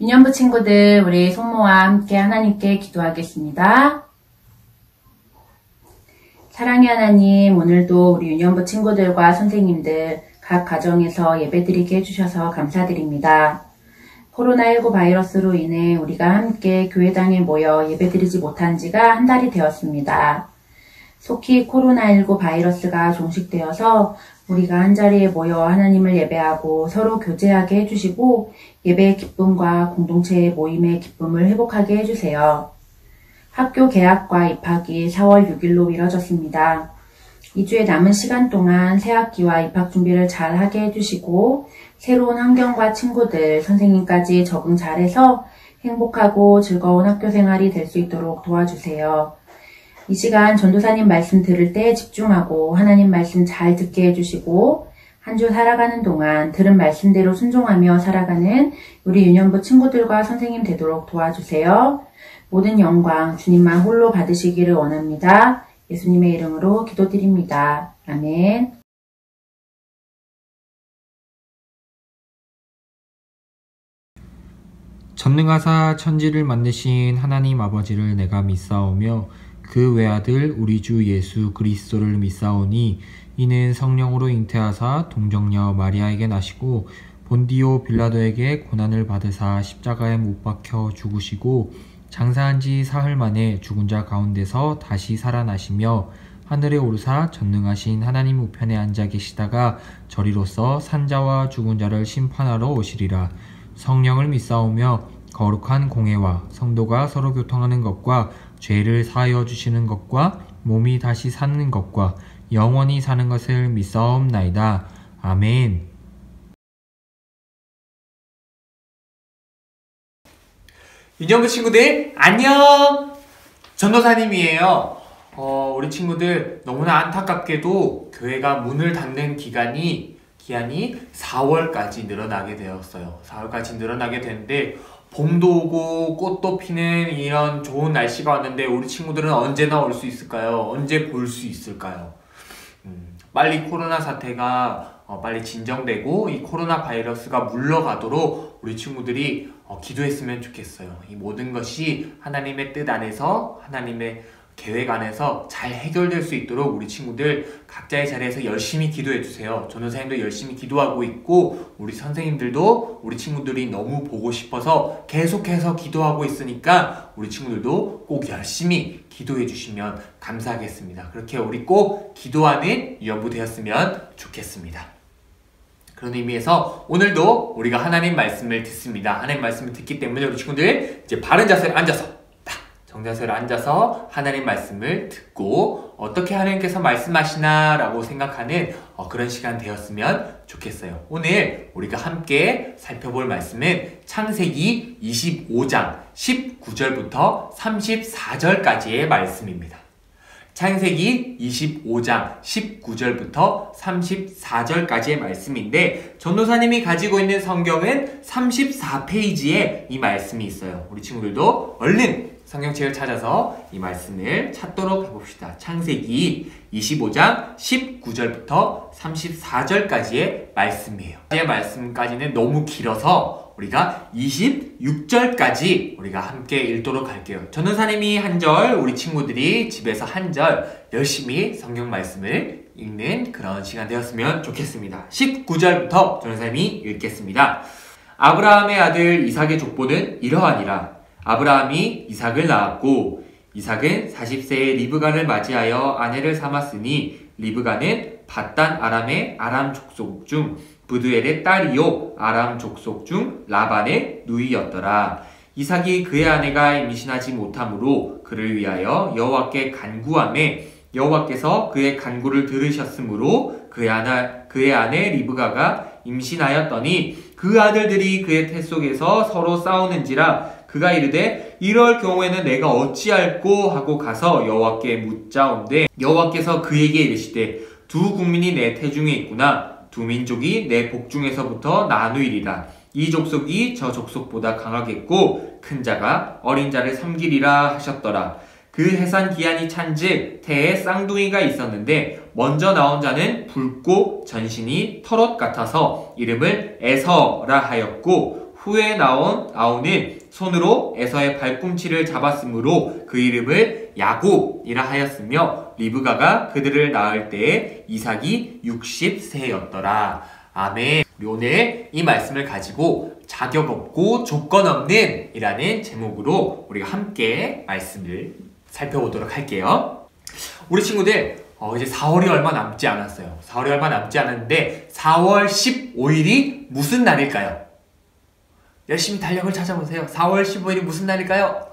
유년부 친구들, 우리 손모와 함께 하나님께 기도하겠습니다. 사랑의 하나님, 오늘도 우리 유년부 친구들과 선생님들 각 가정에서 예배드리게 해주셔서 감사드립니다. 코로나19 바이러스로 인해 우리가 함께 교회당에 모여 예배드리지 못한 지가 한 달이 되었습니다. 속히 코로나19 바이러스가 종식되어서 우리가 한자리에 모여 하나님을 예배하고 서로 교제하게 해주시고 예배의 기쁨과 공동체의 모임의 기쁨을 회복하게 해주세요. 학교 개학과 입학이 4월 6일로 미뤄졌습니다. 2주의 남은 시간 동안 새학기와 입학 준비를 잘 하게 해주시고 새로운 환경과 친구들, 선생님까지 적응 잘해서 행복하고 즐거운 학교 생활이 될 수 있도록 도와주세요. 이 시간 전도사님 말씀 들을 때 집중하고 하나님 말씀 잘 듣게 해주시고 한 주 살아가는 동안 들은 말씀대로 순종하며 살아가는 우리 유년부 친구들과 선생님 되도록 도와주세요. 모든 영광 주님만 홀로 받으시기를 원합니다. 예수님의 이름으로 기도드립니다. 아멘. 전능하사 천지를 만드신 하나님 아버지를 내가 믿사오며 그 외아들 우리 주 예수 그리스도를 믿사오니 이는 성령으로 잉태하사 동정녀 마리아에게 나시고 본디오 빌라도에게 고난을 받으사 십자가에 못 박혀 죽으시고 장사한 지 사흘 만에 죽은 자 가운데서 다시 살아나시며 하늘에 오르사 전능하신 하나님 우편에 앉아 계시다가 저리로서 산자와 죽은 자를 심판하러 오시리라. 성령을 믿사오며 거룩한 공회와 성도가 서로 교통하는 것과 죄를 사하여 주시는 것과 몸이 다시 사는 것과 영원히 사는 것을 믿사옵나이다. 아멘. 유년부 친구들 안녕! 전도사님이에요. 우리 친구들 너무나 안타깝게도 교회가 문을 닫는 기한이 4월까지 늘어나게 되었어요. 4월까지 늘어나게 됐는데 봄도 오고 꽃도 피는 이런 좋은 날씨가 왔는데 우리 친구들은 언제나 올 수 있을까요? 언제 볼 수 있을까요? 빨리 코로나 사태가 빨리 진정되고 이 코로나 바이러스가 물러가도록 우리 친구들이 기도했으면 좋겠어요. 이 모든 것이 하나님의 뜻 안에서 하나님의 계획 안에서 잘 해결될 수 있도록 우리 친구들 각자의 자리에서 열심히 기도해 주세요. 전도사님도 열심히 기도하고 있고 우리 선생님들도 우리 친구들이 너무 보고 싶어서 계속해서 기도하고 있으니까 우리 친구들도 꼭 열심히 기도해 주시면 감사하겠습니다. 그렇게 우리 꼭 기도하는 유년부 되었으면 좋겠습니다. 그런 의미에서 오늘도 우리가 하나님 말씀을 듣습니다. 하나님 말씀을 듣기 때문에 우리 친구들 이제 바른 자세로 앉아서 정자세로 앉아서 하나님 말씀을 듣고 어떻게 하나님께서 말씀하시나 라고 생각하는 그런 시간 되었으면 좋겠어요. 오늘 우리가 함께 살펴볼 말씀은 창세기 25장 19절부터 34절까지의 말씀입니다. 창세기 25장 19절부터 34절까지의 말씀인데 전도사님이 가지고 있는 성경은 34페이지에 이 말씀이 있어요. 우리 친구들도 얼른 성경책을 찾아서 이 말씀을 찾도록 해봅시다. 창세기 25장 19절부터 34절까지의 말씀이에요. 이 말씀까지는 너무 길어서 우리가 26절까지 우리가 함께 읽도록 할게요. 전도사님이 한 절, 우리 친구들이 집에서 한 절 열심히 성경 말씀을 읽는 그런 시간 되었으면 좋겠습니다. 19절부터 전도사님이 읽겠습니다. 아브라함의 아들 이삭의 족보는 이러하니라. 아브라함이 이삭을 낳았고 이삭은 40세에 리브가를 맞이하여 아내를 삼았으니 리브가는 밧단 아람의 아람 족속 중 브두엘의 딸이요 아람 족속 중 라반의 누이였더라. 이삭이 그의 아내가 임신하지 못하므로 그를 위하여 여호와께 간구하매 여호와께서 그의 간구를 들으셨으므로 그의 아내 리브가가 임신하였더니 그 아들들이 그의 태 속에서 서로 싸우는지라 그가 이르되 이럴 경우에는 내가 어찌할꼬 하고 가서 여호와께 묻자온대 여호와께서 그에게 이르시되 두 국민이 내 태중에 있구나 두 민족이 내 복중에서부터 나누이리라 이 족속이 저 족속보다 강하겠고 큰 자가 어린 자를 섬기리라 하셨더라. 그 해산 기한이 찬즉 태에 쌍둥이가 있었는데 먼저 나온 자는 붉고 전신이 털옷 같아서 이름을 에서라 하였고 후에 나온 아우는 손으로 에서의 발꿈치를 잡았으므로 그 이름을 야곱이라 하였으며 리브가가 그들을 낳을 때에 이삭이 60세였더라. 아멘. 우리 오늘 이 말씀을 가지고 자격 없고 조건 없는 이라는 제목으로 우리가 함께 말씀을 살펴보도록 할게요. 우리 친구들 이제 4월이 얼마 남지 않았어요. 4월이 얼마 남지 않았는데 4월 15일이 무슨 날일까요? 열심히 달력을 찾아보세요. 4월 15일이 무슨 날일까요?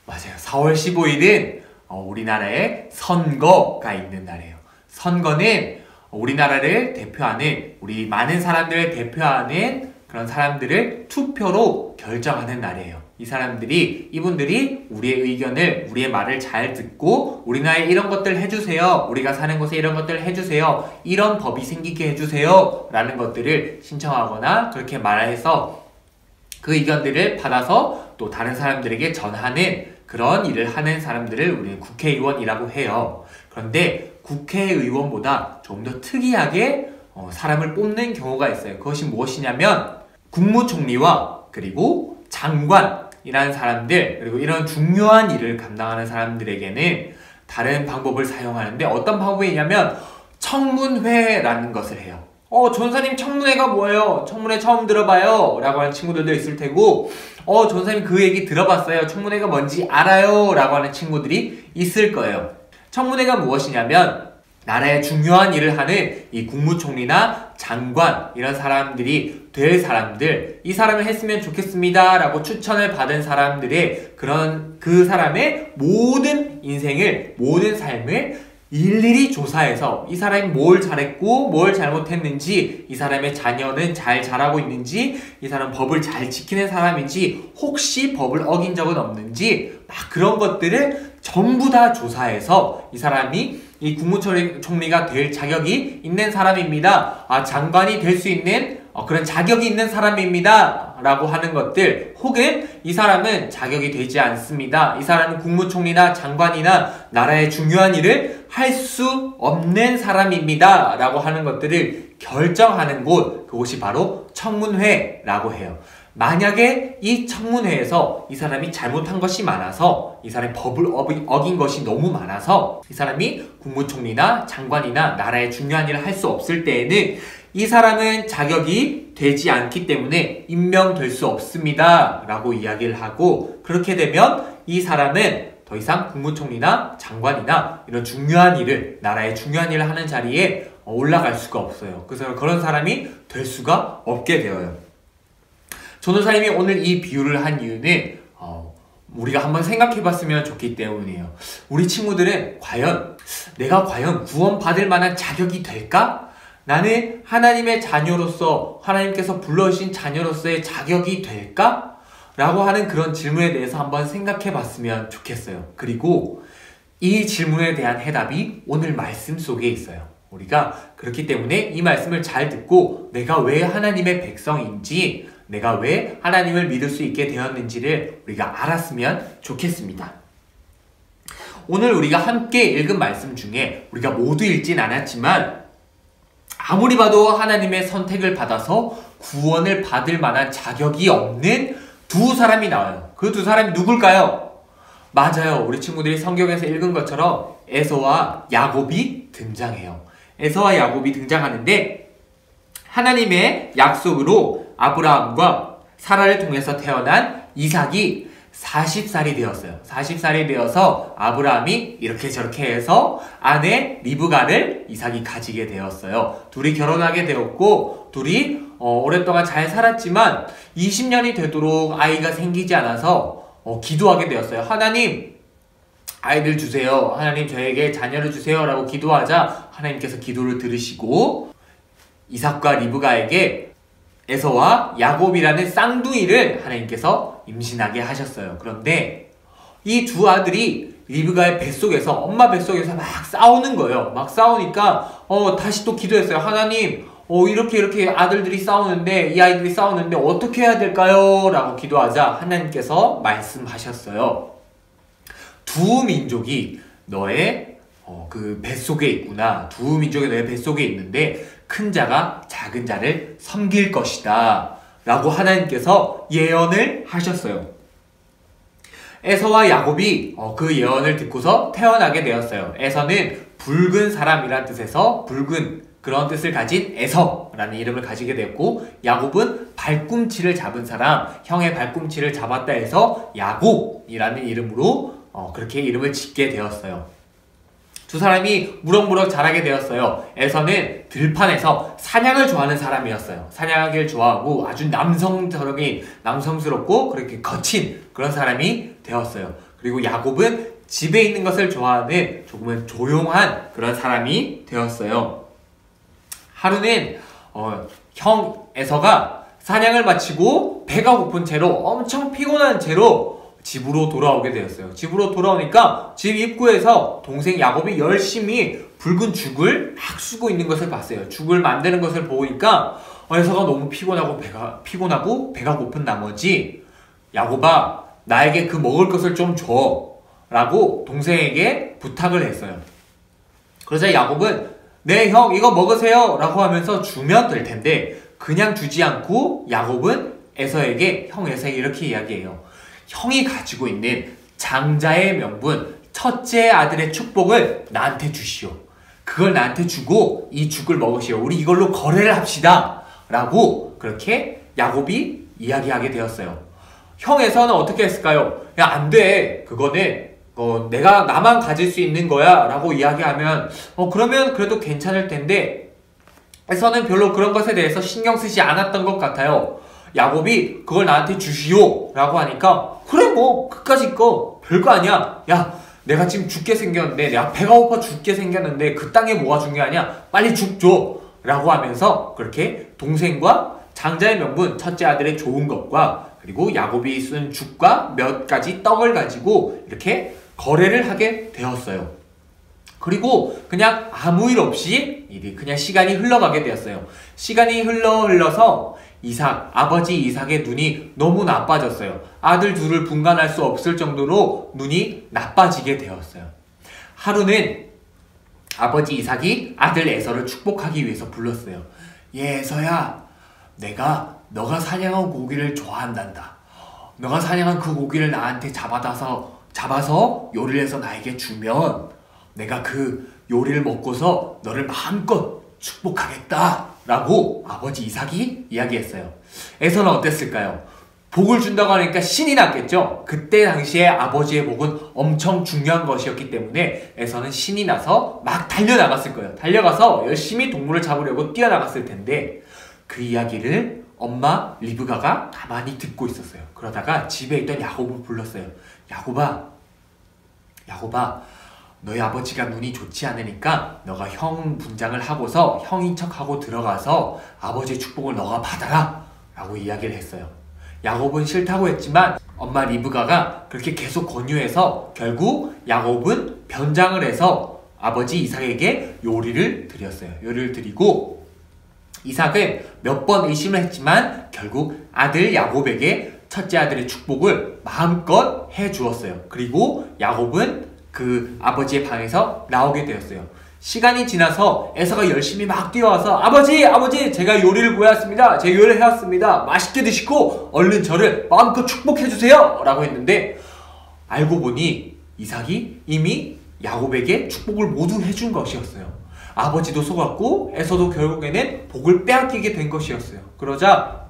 맞아요. 4월 15일은 우리나라에 선거가 있는 날이에요. 선거는 우리나라를 대표하는, 우리 많은 사람들을 대표하는 그런 사람들을 투표로 결정하는 날이에요. 이분들이 우리의 의견을, 우리의 말을 잘 듣고 우리나라에 이런 것들 해주세요. 우리가 사는 곳에 이런 것들 해주세요. 이런 법이 생기게 해주세요. 라는 것들을 신청하거나 그렇게 말해서 그 의견들을 받아서 또 다른 사람들에게 전하는 그런 일을 하는 사람들을 우리는 국회의원이라고 해요. 그런데 국회의원보다 좀 더 특이하게 사람을 뽑는 경우가 있어요. 그것이 무엇이냐면 국무총리와 그리고 장관이라는 사람들, 그리고 이런 중요한 일을 감당하는 사람들에게는 다른 방법을 사용하는데, 어떤 방법이냐면 청문회라는 것을 해요. 전사님 청문회가 뭐예요? 청문회 처음 들어봐요 라고 하는 친구들도 있을 테고, 전사님 그 얘기 들어봤어요. 청문회가 뭔지 알아요 라고 하는 친구들이 있을 거예요. 청문회가 무엇이냐면 나라의 중요한 일을 하는 이 국무총리나 장관, 이런 사람들이 될 사람들, 이 사람을 했으면 좋겠습니다 라고 추천을 받은 사람들의 그 사람의 모든 인생을, 모든 삶을 일일이 조사해서 이 사람이 뭘 잘했고 뭘 잘못했는지, 이 사람의 자녀는 잘 자라고 있는지, 이 사람 법을 잘 지키는 사람인지, 혹시 법을 어긴 적은 없는지, 막 그런 것들을 전부 다 조사해서 이 사람이 이 국무총리가 될 자격이 있는 사람입니다. 장관이 될 수 있는 그런 자격이 있는 사람입니다 라고 하는 것들, 혹은 이 사람은 자격이 되지 않습니다. 이 사람은 국무총리나 장관이나 나라의 중요한 일을 할 수 없는 사람입니다 라고 하는 것들을 결정하는 곳, 그곳이 바로 청문회라고 해요. 만약에 이 청문회에서 이 사람이 잘못한 것이 많아서, 이 사람이 법을 어긴 것이 너무 많아서 이 사람이 국무총리나 장관이나 나라의 중요한 일을 할 수 없을 때에는 이 사람은 자격이 되지 않기 때문에 임명될 수 없습니다 라고 이야기를 하고, 그렇게 되면 이 사람은 더 이상 국무총리나 장관이나 이런 중요한 일을, 나라의 중요한 일을 하는 자리에 올라갈 수가 없어요. 그래서 그런 사람이 될 수가 없게 되어요. 전도사님이 오늘 이 비유를 한 이유는 우리가 한번 생각해봤으면 좋기 때문이에요. 우리 친구들은 내가 과연 구원받을 만한 자격이 될까? 나는 하나님의 자녀로서, 하나님께서 불러주신 자녀로서의 자격이 될까? 라고 하는 그런 질문에 대해서 한번 생각해봤으면 좋겠어요. 그리고 이 질문에 대한 해답이 오늘 말씀 속에 있어요. 우리가 그렇기 때문에 이 말씀을 잘 듣고 내가 왜 하나님의 백성인지, 내가 왜 하나님을 믿을 수 있게 되었는지를 우리가 알았으면 좋겠습니다. 오늘 우리가 함께 읽은 말씀 중에 우리가 모두 읽진 않았지만 아무리 봐도 하나님의 선택을 받아서 구원을 받을 만한 자격이 없는 두 사람이 나와요. 그 두 사람이 누굴까요? 맞아요. 우리 친구들이 성경에서 읽은 것처럼 에서와 야곱이 등장해요. 에서와 야곱이 등장하는데, 하나님의 약속으로 아브라함과 사라를 통해서 태어난 이삭이 40살이 되었어요. 40살이 되어서 아브라함이 이렇게 저렇게 해서 아내 리브가를 이삭이 가지게 되었어요. 둘이 결혼하게 되었고, 둘이 오랫동안 잘 살았지만 20년이 되도록 아이가 생기지 않아서 기도하게 되었어요. 하나님, 아이들 주세요. 하나님, 저에게 자녀를 주세요 라고 기도하자 하나님께서 기도를 들으시고 이삭과 리브가에게 에서와 야곱이라는 쌍둥이를 하나님께서 임신하게 하셨어요. 그런데 이 두 아들이 리브가의 뱃속에서, 엄마 뱃속에서 막 싸우는 거예요. 막 싸우니까 다시 또 기도했어요. 하나님, 이렇게 아들들이 싸우는데, 이 아이들이 싸우는데 어떻게 해야 될까요? 라고 기도하자 하나님께서 말씀하셨어요. 두 민족이 너의 그 뱃속에 있구나. 두 민족이 너의 뱃속에 있는데 큰 자가 작은 자를 섬길 것이다 라고 하나님께서 예언을 하셨어요. 에서와 야곱이 그 예언을 듣고서 태어나게 되었어요. 에서는 붉은 사람이란 뜻에서 붉은 그런 뜻을 가진 에서라는 이름을 가지게 되었고, 야곱은 발꿈치를 잡은 사람, 형의 발꿈치를 잡았다 해서 야곱이라는 이름으로 그렇게 이름을 짓게 되었어요. 두 사람이 무럭무럭 자라게 되었어요. 에서는 들판에서 사냥을 좋아하는 사람이었어요. 사냥하기를 좋아하고 아주 남성스럽고 그렇게 거친 그런 사람이 되었어요. 그리고 야곱은 집에 있는 것을 좋아하는 조금은 조용한 그런 사람이 되었어요. 하루는 형 에서가 사냥을 마치고 배가 고픈 채로 엄청 피곤한 채로 집으로 돌아오게 되었어요. 집으로 돌아오니까 집 입구에서 동생 야곱이 열심히 붉은 죽을 막 쓰고 있는 것을 봤어요. 죽을 만드는 것을 보니까 에서가 너무 피곤하고 배가 고픈 나머지, 야곱아, 나에게 그 먹을 것을 좀 줘 라고 동생에게 부탁을 했어요. 그러자 야곱은 네, 형 이거 먹으세요 라고 하면서 주면 될 텐데 그냥 주지 않고 야곱은 에서에게, 형 에서에게 이렇게 이야기해요. 형이 가지고 있는 장자의 명분, 첫째 아들의 축복을 나한테 주시오. 그걸 나한테 주고 이 죽을 먹으시오. 우리 이걸로 거래를 합시다 라고 그렇게 야곱이 이야기하게 되었어요. 형 에서는 어떻게 했을까요? 야, 안 돼. 그거는 내가 나만 가질 수 있는 거야 라고 이야기하면 그러면 그래도 괜찮을 텐데, 에서는 별로 그런 것에 대해서 신경 쓰지 않았던 것 같아요. 야곱이 그걸 나한테 주시오 라고 하니까 그래 뭐 그까짓 거 별거 아니야. 야, 내가 지금 죽게 생겼는데, 내가 배가 고파 죽게 생겼는데 그 땅에 뭐가 중요하냐, 빨리 죽 줘 라고 하면서 그렇게 동생과 장자의 명분, 첫째 아들의 좋은 것과 그리고 야곱이 쓴 죽과 몇 가지 떡을 가지고 이렇게 거래를 하게 되었어요. 그리고 그냥 아무 일 없이 그냥 시간이 흘러가게 되었어요. 시간이 흘러서 아버지 이삭의 눈이 너무 나빠졌어요. 아들 둘을 분간할 수 없을 정도로 눈이 나빠지게 되었어요. 하루는 아버지 이삭이 아들 에서를 축복하기 위해서 불렀어요. 예, 에서야, 내가 너가 사냥한 고기를 좋아한단다. 너가 사냥한 그 고기를 나한테 잡아서 요리를 해서 나에게 주면 내가 그 요리를 먹고서 너를 마음껏 축복하겠다 라고 아버지 이삭이 이야기했어요. 에서는 어땠을까요? 복을 준다고 하니까 신이 났겠죠? 그때 당시에 아버지의 복은 엄청 중요한 것이었기 때문에 에서는 신이 나서 막 달려나갔을 거예요. 달려가서 열심히 동물을 잡으려고 뛰어나갔을 텐데 그 이야기를 엄마 리브가가 가만히 듣고 있었어요. 그러다가 집에 있던 야곱을 불렀어요. 야곱아, 너희 아버지가 눈이 좋지 않으니까 너가 형 분장을 하고서 형인 척하고 들어가서 아버지의 축복을 너가 받아라 라고 이야기를 했어요. 야곱은 싫다고 했지만 엄마 리브가가 그렇게 계속 권유해서 결국 야곱은 변장을 해서 아버지 이삭에게 요리를 드렸어요. 요리를 드리고 이삭은 몇 번 의심을 했지만 결국 아들 야곱에게 첫째 아들의 축복을 마음껏 해주었어요. 그리고 야곱은 그 아버지의 방에서 나오게 되었어요. 시간이 지나서 에서가 열심히 막 뛰어와서 아버지 제가 요리를 구해왔습니다. 제가 요리를 해왔습니다. 맛있게 드시고 얼른 저를 마음껏 축복해주세요 라고 했는데 알고 보니 이삭이 이미 야곱에게 축복을 모두 해준 것이었어요. 아버지도 속았고 에서도 결국에는 복을 빼앗기게 된 것이었어요. 그러자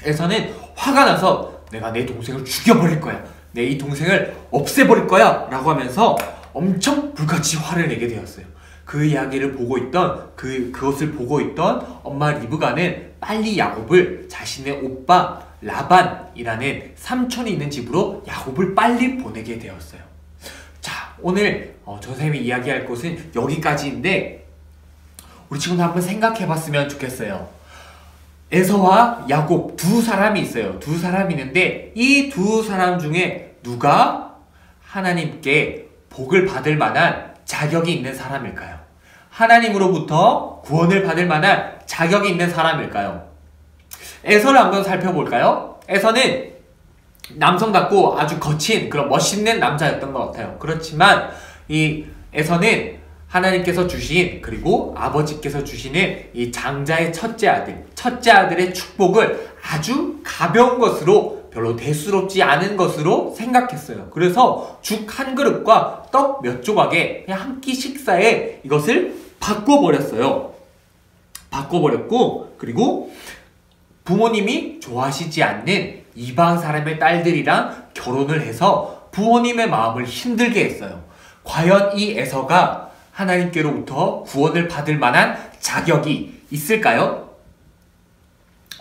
에서는 화가 나서 내가 내 동생을 죽여버릴 거야. 내 이 동생을 없애버릴 거야 라고 하면서 엄청 불같이 화를 내게 되었어요. 그 이야기를 보고 있던 그것을 보고 있던 엄마 리브가는 빨리 야곱을 자신의 오빠 라반이라는 삼촌이 있는 집으로 야곱을 빨리 보내게 되었어요. 자, 오늘 전선생님이 이야기할 것은 여기까지인데 우리 친구들 한번 생각해 봤으면 좋겠어요. 에서와 야곱 두 사람이 있어요. 두 사람이 있는데 이 두 사람 중에 누가 하나님께 복을 받을 만한 자격이 있는 사람일까요? 하나님으로부터 구원을 받을 만한 자격이 있는 사람일까요? 에서를 한번 살펴볼까요? 에서는 남성답고 아주 거친 그런 멋있는 남자였던 것 같아요. 그렇지만 이 에서는 하나님께서 주신 그리고 아버지께서 주시는 이 장자의 첫째 아들의 축복을 아주 가벼운 것으로 별로 대수롭지 않은 것으로 생각했어요. 그래서 죽 한 그릇과 떡 몇 조각에 그냥 한 끼 식사에 이것을 바꿔버렸어요. 바꿔버렸고 그리고 부모님이 좋아하시지 않는 이방 사람의 딸들이랑 결혼을 해서 부모님의 마음을 힘들게 했어요. 과연 이 에서가 하나님께로부터 구원을 받을 만한 자격이 있을까요?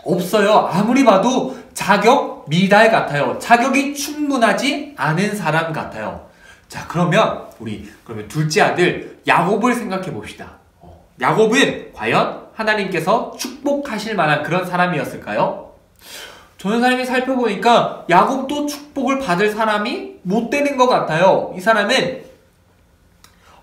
없어요. 아무리 봐도 자격 미달 같아요. 자격이 충분하지 않은 사람 같아요. 자, 그러면 둘째 아들 야곱을 생각해 봅시다. 야곱은 과연 하나님께서 축복하실 만한 그런 사람이었을까요? 전도사님이 살펴보니까 야곱도 축복을 받을 사람이 못 되는 것 같아요. 이 사람은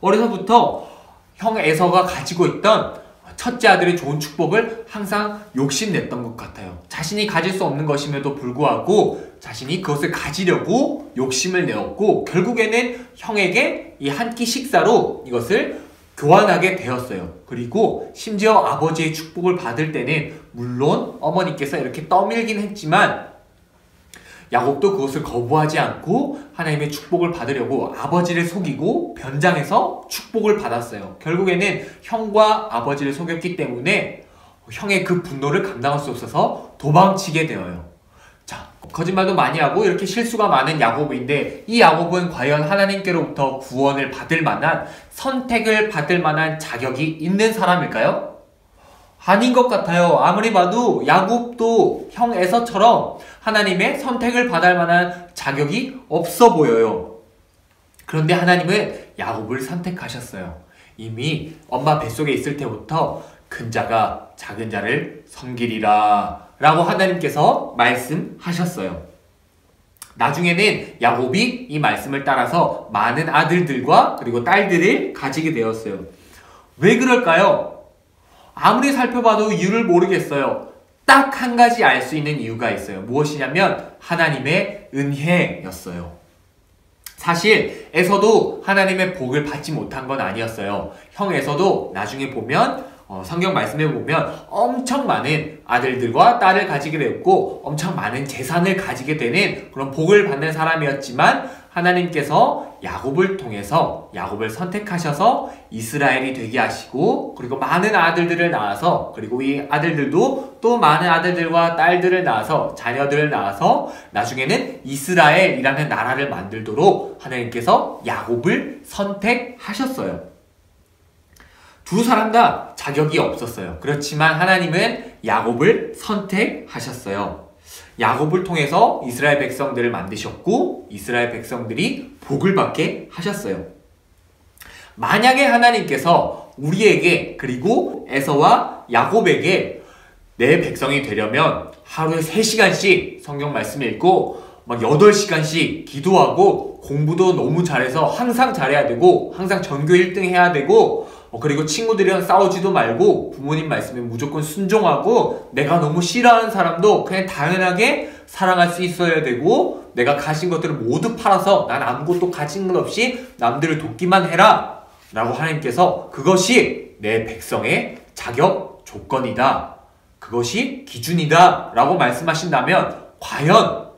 어려서부터 형 에서가 가지고 있던 첫째 아들의 좋은 축복을 항상 욕심냈던 것 같아요. 자신이 가질 수 없는 것임에도 불구하고 자신이 그것을 가지려고 욕심을 내었고 결국에는 형에게 이 한 끼 식사로 이것을 교환하게 되었어요. 그리고 심지어 아버지의 축복을 받을 때는 물론 어머니께서 이렇게 떠밀긴 했지만 야곱도 그것을 거부하지 않고 하나님의 축복을 받으려고 아버지를 속이고 변장해서 축복을 받았어요. 결국에는 형과 아버지를 속였기 때문에 형의 그 분노를 감당할 수 없어서 도망치게 되어요. 자, 거짓말도 많이 하고 이렇게 실수가 많은 야곱인데 이 야곱은 과연 하나님께로부터 구원을 받을 만한 선택을 받을 만한 자격이 있는 사람일까요? 아닌 것 같아요. 아무리 봐도 야곱도 형 에서처럼 하나님의 선택을 받을 만한 자격이 없어 보여요. 그런데 하나님은 야곱을 선택하셨어요. 이미 엄마 뱃속에 있을 때부터 큰 자가 작은 자를 섬기리라 라고 하나님께서 말씀하셨어요. 나중에는 야곱이 이 말씀을 따라서 많은 아들들과 그리고 딸들을 가지게 되었어요. 왜 그럴까요? 아무리 살펴봐도 이유를 모르겠어요. 딱 한 가지 알 수 있는 이유가 있어요. 무엇이냐면 하나님의 은혜였어요. 사실 에서도 하나님의 복을 받지 못한 건 아니었어요. 형 에서도 나중에 보면 성경 말씀에 보면 엄청 많은 아들들과 딸을 가지게 되었고 엄청 많은 재산을 가지게 되는 그런 복을 받는 사람이었지만 하나님께서 야곱을 통해서 야곱을 선택하셔서 이스라엘이 되게 하시고 그리고 많은 아들들을 낳아서 그리고 이 아들들도 또 많은 아들들과 딸들을 낳아서 자녀들을 낳아서 나중에는 이스라엘이라는 나라를 만들도록 하나님께서 야곱을 선택하셨어요. 두 사람 다 자격이 없었어요. 그렇지만 하나님은 야곱을 선택하셨어요. 야곱을 통해서 이스라엘 백성들을 만드셨고 이스라엘 백성들이 복을 받게 하셨어요. 만약에 하나님께서 우리에게 그리고 에서와 야곱에게 내 백성이 되려면 하루에 3시간씩 성경 말씀 읽고 막 8시간씩 기도하고 공부도 너무 잘해서 항상 잘해야 되고 항상 전교 1등 해야 되고 그리고 친구들이랑 싸우지도 말고 부모님 말씀에 무조건 순종하고 내가 너무 싫어하는 사람도 그냥 당연하게 사랑할 수 있어야 되고 내가 가진 것들을 모두 팔아서 난 아무것도 가진 것 없이 남들을 돕기만 해라 라고 하나님께서 그것이 내 백성의 자격 조건이다. 그것이 기준이다 라고 말씀하신다면 과연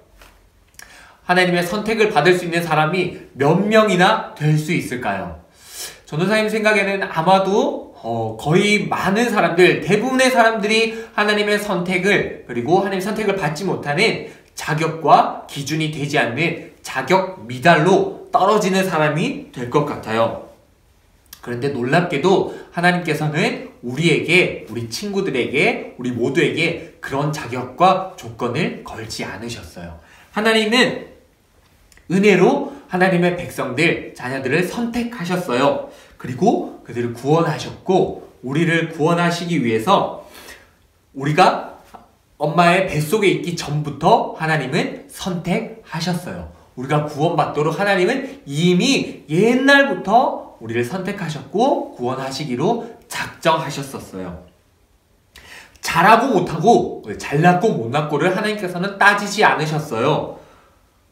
하나님의 선택을 받을 수 있는 사람이 몇 명이나 될 수 있을까요? 전도사님 생각에는 아마도 거의 많은 사람들, 대부분의 사람들이 하나님의 선택을 그리고 하나님의 선택을 받지 못하는 자격과 기준이 되지 않는 자격 미달로 떨어지는 사람이 될 것 같아요. 그런데 놀랍게도 하나님께서는 우리에게, 우리 친구들에게, 우리 모두에게 그런 자격과 조건을 걸지 않으셨어요. 하나님은 은혜로 하나님의 백성들, 자녀들을 선택하셨어요. 그리고 그들을 구원하셨고 우리를 구원하시기 위해서 우리가 엄마의 뱃속에 있기 전부터 하나님은 선택하셨어요. 우리가 구원받도록 하나님은 이미 옛날부터 우리를 선택하셨고 구원하시기로 작정하셨었어요. 잘하고 못하고 잘났고 못났고를 하나님께서는 따지지 않으셨어요.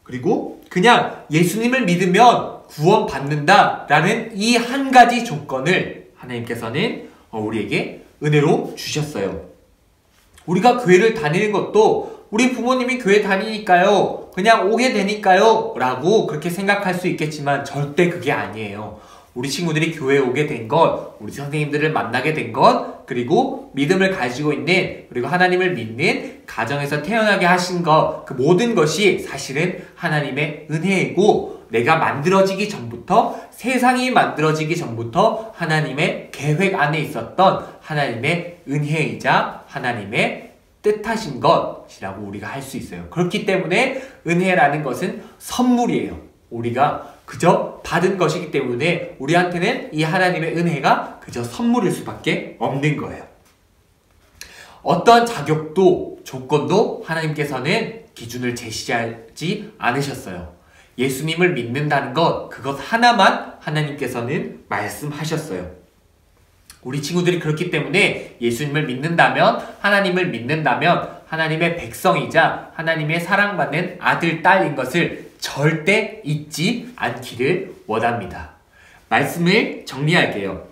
그리고 그냥 예수님을 믿으면 구원받는다라는 이 한 가지 조건을 하나님께서는 우리에게 은혜로 주셨어요. 우리가 교회를 다니는 것도 우리 부모님이 교회 다니니까요, 그냥 오게 되니까요 라고 그렇게 생각할 수 있겠지만 절대 그게 아니에요. 우리 친구들이 교회에 오게 된 것, 우리 선생님들을 만나게 된 것, 그리고 믿음을 가지고 있는, 그리고 하나님을 믿는 가정에서 태어나게 하신 것, 그 모든 것이 사실은 하나님의 은혜이고, 내가 만들어지기 전부터, 세상이 만들어지기 전부터 하나님의 계획 안에 있었던 하나님의 은혜이자 하나님의 뜻하신 것이라고 우리가 할 수 있어요. 그렇기 때문에 은혜라는 것은 선물이에요. 우리가 그저 받은 것이기 때문에 우리한테는 이 하나님의 은혜가 그저 선물일 수밖에 없는 거예요. 어떤 자격도 조건도 하나님께서는 기준을 제시하지 않으셨어요. 예수님을 믿는다는 것, 그것 하나만 하나님께서는 말씀하셨어요. 우리 친구들이 그렇기 때문에 예수님을 믿는다면, 하나님을 믿는다면 하나님의 백성이자 하나님의 사랑받는 아들, 딸인 것을 절대 잊지 않기를 원합니다. 말씀을 정리할게요.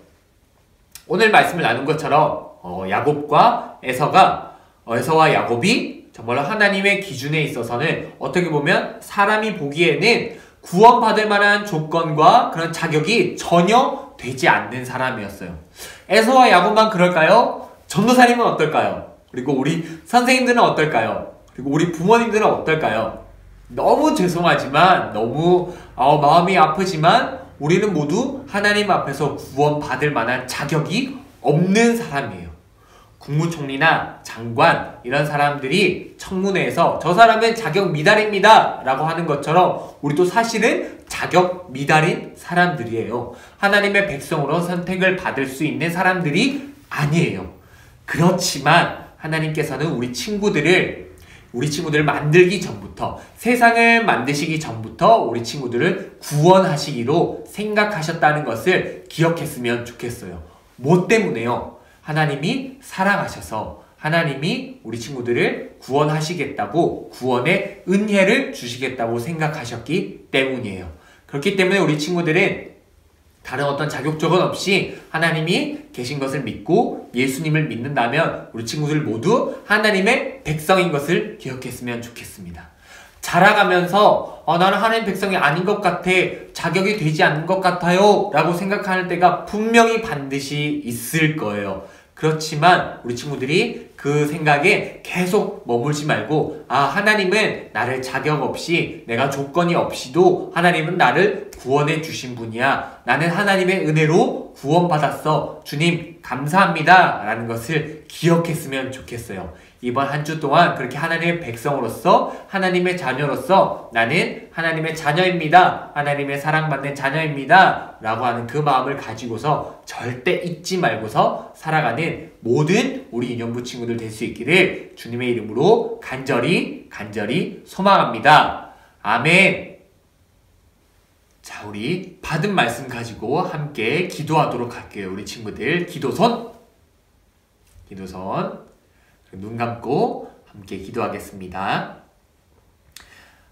오늘 말씀을 나눈 것처럼 야곱과 에서와 야곱이 정말로 하나님의 기준에 있어서는 어떻게 보면 사람이 보기에는 구원받을 만한 조건과 그런 자격이 전혀 되지 않는 사람이었어요. 에서와 야곱만 그럴까요? 전도사님은 어떨까요? 그리고 우리 선생님들은 어떨까요? 그리고 우리 부모님들은 어떨까요? 너무 죄송하지만, 너무 마음이 아프지만 우리는 모두 하나님 앞에서 구원받을 만한 자격이 없는 사람이에요. 국무총리나 장관 이런 사람들이 청문회에서 저 사람은 자격 미달입니다 라고 하는 것처럼 우리도 사실은 자격 미달인 사람들이에요. 하나님의 백성으로 선택을 받을 수 있는 사람들이 아니에요. 그렇지만 하나님께서는 우리 친구들을 만들기 전부터, 세상을 만드시기 전부터 우리 친구들을 구원하시기로 생각하셨다는 것을 기억했으면 좋겠어요. 뭐 때문에요? 하나님이 사랑하셔서 하나님이 우리 친구들을 구원하시겠다고, 구원의 은혜를 주시겠다고 생각하셨기 때문이에요. 그렇기 때문에 우리 친구들은 다른 어떤 자격 조건 없이 하나님이 계신 것을 믿고 예수님을 믿는다면 우리 친구들 모두 하나님의 백성인 것을 기억했으면 좋겠습니다. 자라가면서 나는 하나님 백성이 아닌 것 같아, 자격이 되지 않는 것 같아요 라고 생각하는 때가 분명히 반드시 있을 거예요. 그렇지만 우리 친구들이 그 생각에 계속 머물지 말고, 하나님은 나를 자격 없이, 내가 조건이 없이도 하나님은 나를 구원해 주신 분이야. 나는 하나님의 은혜로 구원받았어. 주님 감사합니다 라는 것을 기억했으면 좋겠어요. 이번 한 주 동안 그렇게 하나님의 백성으로서, 하나님의 자녀로서 나는 하나님의 자녀입니다, 하나님의 사랑받는 자녀입니다 라고 하는 그 마음을 가지고서 절대 잊지 말고서 살아가는 모든 우리 인연부 친구들 될 수 있기를 주님의 이름으로 간절히 소망합니다. 아멘. 자, 우리 받은 말씀 가지고 함께 기도하도록 할게요. 우리 친구들 기도손, 눈 감고 함께 기도하겠습니다.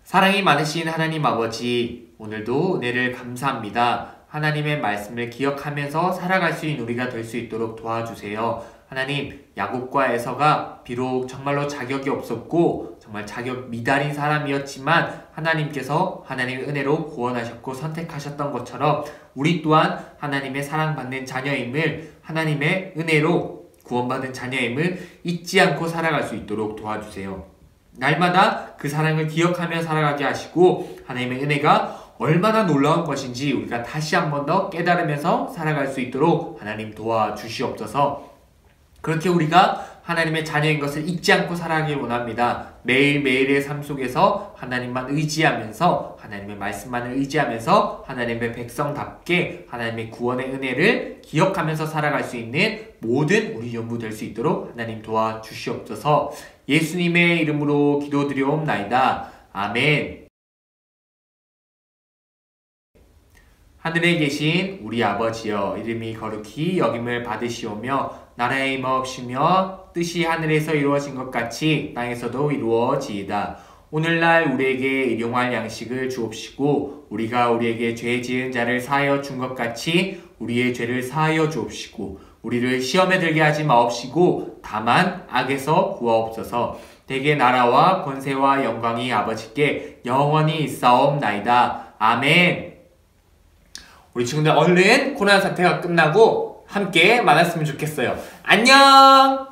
사랑이 많으신 하나님 아버지, 오늘도 은혜를 감사합니다. 하나님의 말씀을 기억하면서 살아갈 수 있는 우리가 될 수 있도록 도와주세요. 하나님, 야곱과 에서가 비록 정말로 자격이 없었고 정말 자격 미달인 사람이었지만 하나님께서 하나님의 은혜로 구원하셨고 선택하셨던 것처럼 우리 또한 하나님의 사랑받는 자녀임을, 하나님의 은혜로 구원받은 자녀임을 잊지 않고 살아갈 수 있도록 도와주세요. 날마다 그 사랑을 기억하며 살아가게 하시고 하나님의 은혜가 얼마나 놀라운 것인지 우리가 다시 한 번 더 깨달으면서 살아갈 수 있도록 하나님 도와주시옵소서. 그렇게 우리가 하나님의 자녀인 것을 잊지 않고 살아가길 원합니다. 매일매일의 삶 속에서 하나님만 의지하면서, 하나님의 말씀만을 의지하면서 하나님의 백성답게 하나님의 구원의 은혜를 기억하면서 살아갈 수 있는 모든 우리 연부 될 수 있도록 하나님 도와주시옵소서. 예수님의 이름으로 기도드리옵나이다. 아멘. 하늘에 계신 우리 아버지여, 이름이 거룩히 여김을 받으시오며 나라의 임하옵시며 뜻이 하늘에서 이루어진 것 같이 땅에서도 이루어지이다. 오늘날 우리에게 일용할 양식을 주옵시고 우리가 우리에게 죄 지은 자를 사하여 준 것 같이 우리의 죄를 사하여 주옵시고 우리를 시험에 들게 하지 마옵시고 다만 악에서 구하옵소서. 대개 나라와 권세와 영광이 아버지께 영원히 있사옵나이다. 아멘. 우리 친구들 얼른 코로나 사태가 끝나고 함께 만났으면 좋겠어요. 안녕.